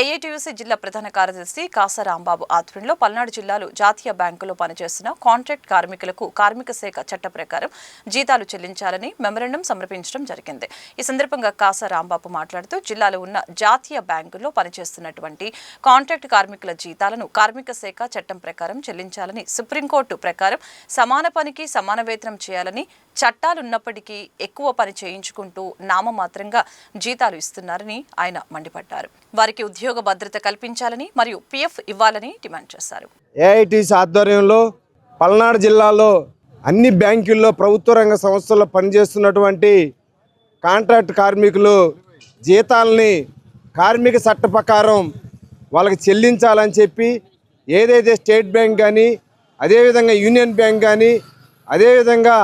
AITUC జిల్లా ప్రధాన కార్యదర్శి కాసా రాంబాబు ఆధ్వర్యంలో పల్నాడు జిల్లాలో జాతీయ బ్యాంకులో పనిచేస్తున్న కాంట్రాక్ట్ కార్మికులకు కార్మిక శాఖ చట్ట ప్రకారం జీతాలు చెల్లించాలని మెమరాండం సమర్పించడం జరిగింది. ఈ సందర్భంగా కాసా రాంబాబు మాట్లాడుతూ జిల్లాలో ఉన్న జాతీయ బ్యాంకుల్లో పనిచేస్తున్నటువంటి కాంట్రాక్ట్ కార్మికుల జీతాలను కార్మిక శాఖ చట్టం ప్రకారం చెల్లించాలని, సుప్రీంకోర్టు ప్రకారం సమాన పనికి సమాన వేతనం చేయాలని, చట్టాలున్నప్పటికీ ఎక్కువ పని చేయించుకుంటూ నామమాత్రంగా జీతాలు ఇస్తున్నారని ఆయన మండిపడ్డారు. వారికి ఉద్యోగ భద్రత కల్పించాలని మరియు పిఎఫ్ ఇవ్వాలని డిమాండ్ చేశారు. ఏఐటీసీ ఆధ్వర్యంలో పల్నాడు జిల్లాలో అన్ని బ్యాంకుల్లో ప్రభుత్వ రంగ సంస్థల్లో పనిచేస్తున్నటువంటి కాంట్రాక్ట్ కార్మికులు జీతాలని కార్మిక చట్ట ప్రకారం వాళ్ళకి చెల్లించాలని చెప్పి ఏదైతే స్టేట్ బ్యాంక్ కానీ, అదేవిధంగా యూనియన్ బ్యాంక్ కానీ, అదేవిధంగా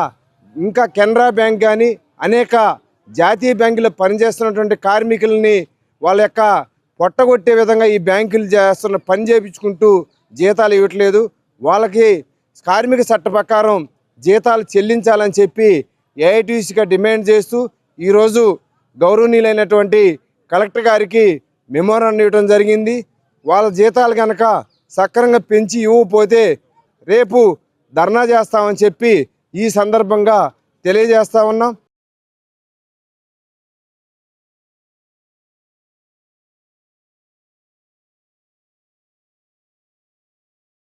ఇంకా కెనరా బ్యాంక్ కానీ అనేక జాతీయ బ్యాంకుల్లో పనిచేస్తున్నటువంటి కార్మికులని వాళ్ళ యొక్క పొట్టగొట్టే విధంగా ఈ బ్యాంకులు చేస్తున్న పని చేయించుకుంటూ జీతాలు ఇవ్వట్లేదు. వాళ్ళకి కార్మిక చట్ట ప్రకారం జీతాలు చెల్లించాలని చెప్పి ఏఐటీసీగా డిమాండ్ చేస్తూ ఈరోజు గౌరవనీయులైనటువంటి కలెక్టర్ గారికి మెమోరాండం ఇవ్వడం జరిగింది. వాళ్ళ జీతాలు కనుక సక్రమంగా పెంచి ఇవ్వకపోతే రేపు ధర్నా చేస్తామని చెప్పి ఈ సందర్భంగా తెలియజేస్తా ఉన్నాం.